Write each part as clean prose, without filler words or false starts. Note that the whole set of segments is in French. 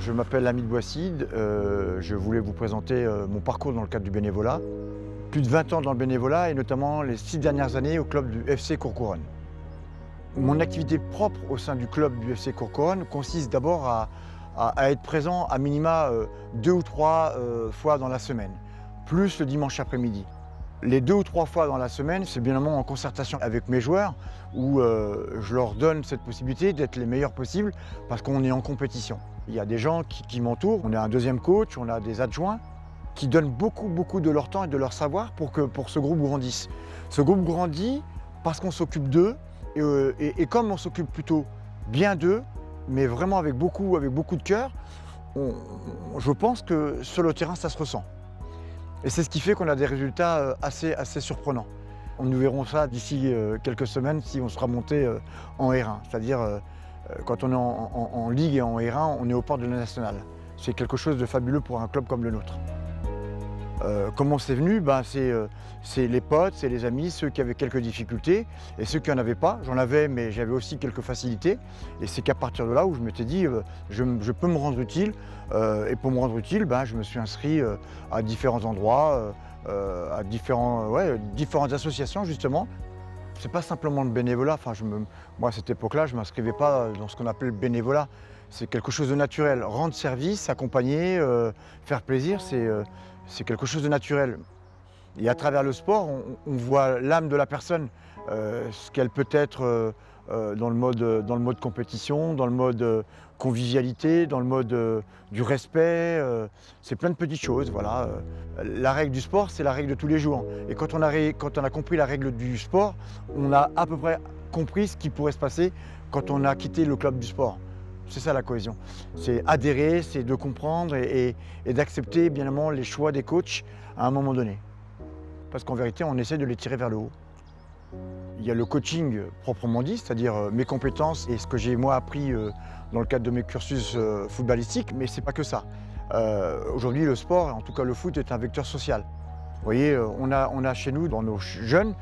Je m'appelle Hamid Bouasside, je voulais vous présenter mon parcours dans le cadre du bénévolat. Plus de 20 ans dans le bénévolat et notamment les 6 dernières années au club du FC Courcouronnes. Mon activité propre au sein du club du FC Courcouronnes consiste d'abord à être présent à minima 2 ou 3 fois dans la semaine, plus le dimanche après-midi. Les 2 ou 3 fois dans la semaine, c'est bien évidemment en concertation avec mes joueurs où je leur donne cette possibilité d'être les meilleurs possibles parce qu'on est en compétition. Il y a des gens qui m'entourent, on a un deuxième coach, on a des adjoints qui donnent beaucoup de leur temps et de leur savoir pour que ce groupe grandisse. Ce groupe grandit parce qu'on s'occupe d'eux et comme on s'occupe plutôt bien d'eux, mais vraiment avec beaucoup de cœur, je pense que sur le terrain ça se ressent. Et c'est ce qui fait qu'on a des résultats assez surprenants. Nous verrons ça d'ici quelques semaines si on sera monté en R1. C'est-à-dire quand on est en Ligue et en R1, on est aux portes de la nationale. C'est quelque chose de fabuleux pour un club comme le nôtre. Comment c'est venu? C'est les potes, c'est les amis, ceux qui avaient quelques difficultés et ceux qui n'en avaient pas. J'en avais, mais j'avais aussi quelques facilités. Et c'est qu'à partir de là où je m'étais dit, je peux me rendre utile. Et pour me rendre utile, je me suis inscrit à différents endroits, à différentes associations justement. C'est pas simplement le bénévolat. Moi, à cette époque-là, je ne m'inscrivais pas dans ce qu'on appelle le bénévolat. C'est quelque chose de naturel. Rendre service, accompagner, faire plaisir, c'est quelque chose de naturel. Et à travers le sport, on voit l'âme de la personne, ce qu'elle peut être dans le mode compétition, dans le mode convivialité, dans le mode du respect. C'est plein de petites choses. Voilà. La règle du sport, c'est la règle de tous les jours. Et quand on a compris la règle du sport, on a à peu près compris ce qui pourrait se passer quand on a quitté le club du sport. C'est ça la cohésion. C'est adhérer, c'est de comprendre et d'accepter bien évidemment les choix des coachs à un moment donné. Parce qu'en vérité, on essaie de les tirer vers le haut. Il y a le coaching proprement dit, c'est-à-dire mes compétences et ce que j'ai moi appris dans le cadre de mes cursus footballistiques, mais c'est pas que ça. Aujourd'hui, le sport, en tout cas le foot, est un vecteur social. Vous voyez, on a chez nous, dans nos jeunes,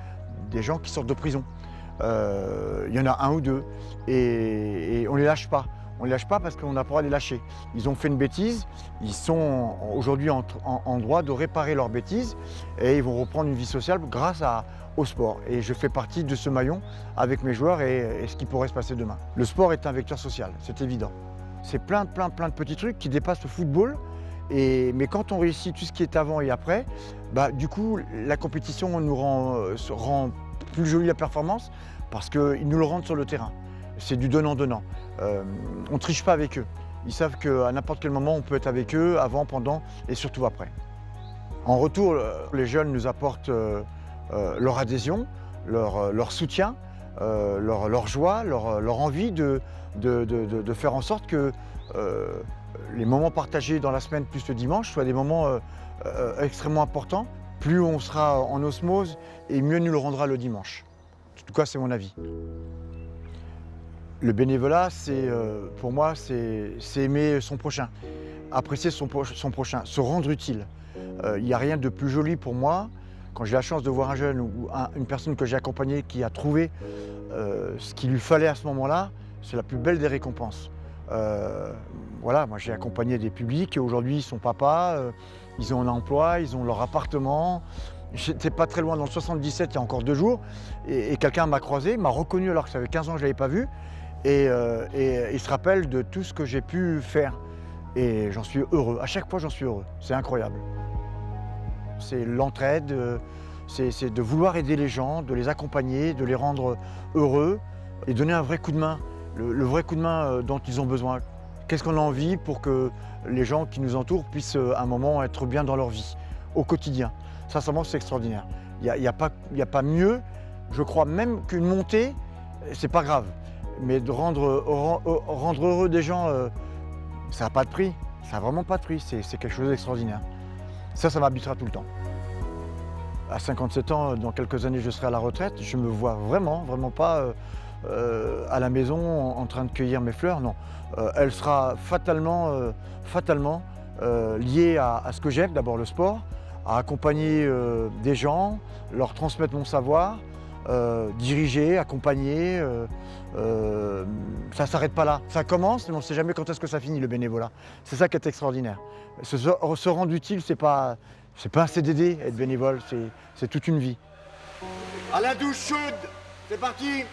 des gens qui sortent de prison. Il y en a un ou deux et on les lâche pas. On ne les lâche pas parce qu'on n'a pas le droit de les lâcher. Ils ont fait une bêtise, ils sont aujourd'hui en droit de réparer leur bêtise et ils vont reprendre une vie sociale grâce au sport. Et je fais partie de ce maillon avec mes joueurs et ce qui pourrait se passer demain. Le sport est un vecteur social, c'est évident. C'est plein de petits trucs qui dépassent le football. Mais quand on réussit tout ce qui est avant et après, du coup, la compétition nous rend plus jolie la performance parce qu'ils nous le rendent sur le terrain. C'est du donnant-donnant. On ne triche pas avec eux. Ils savent qu'à n'importe quel moment, on peut être avec eux, avant, pendant et surtout après. En retour, les jeunes nous apportent leur adhésion, leur soutien, leur joie, leur envie de faire en sorte que les moments partagés dans la semaine plus le dimanche soient des moments extrêmement importants. Plus on sera en osmose et mieux nous le rendra le dimanche. En tout cas, c'est mon avis. Le bénévolat, pour moi, c'est aimer son prochain, apprécier son prochain, se rendre utile. Il n'y a rien de plus joli pour moi quand j'ai la chance de voir un jeune ou une personne que j'ai accompagnée qui a trouvé ce qu'il lui fallait à ce moment-là, c'est la plus belle des récompenses. Voilà, moi j'ai accompagné des publics et aujourd'hui ils sont papas, ils ont un emploi, ils ont leur appartement. J'étais pas très loin dans le 77 il y a encore 2 jours et quelqu'un m'a croisé, m'a reconnu alors que ça fait 15 ans que je ne l'avais pas vu et il se rappelle de tout ce que j'ai pu faire et j'en suis heureux. À chaque fois j'en suis heureux, c'est incroyable. C'est l'entraide, c'est de vouloir aider les gens, de les accompagner, de les rendre heureux et donner un vrai coup de main, le vrai coup de main dont ils ont besoin. Qu'est-ce qu'on a envie pour que les gens qui nous entourent puissent à un moment être bien dans leur vie, au quotidien. Sincèrement, c'est extraordinaire. Il n'y a pas mieux, je crois même qu'une montée, c'est pas grave. Mais de rendre heureux des gens, ça n'a pas de prix. Ça n'a vraiment pas de prix, c'est quelque chose d'extraordinaire. Ça m'habitera tout le temps. À 57 ans, dans quelques années, je serai à la retraite. Je ne me vois vraiment pas à la maison en train de cueillir mes fleurs, non. Elle sera fatalement liée à ce que j'aime, d'abord le sport, à accompagner des gens, leur transmettre mon savoir, diriger, accompagner. Ça ne s'arrête pas là. Ça commence, mais on ne sait jamais quand est-ce que ça finit le bénévolat. C'est ça qui est extraordinaire. Se rendre utile, c'est pas un CDD, être bénévole, c'est toute une vie. À la douche chaude, c'est parti!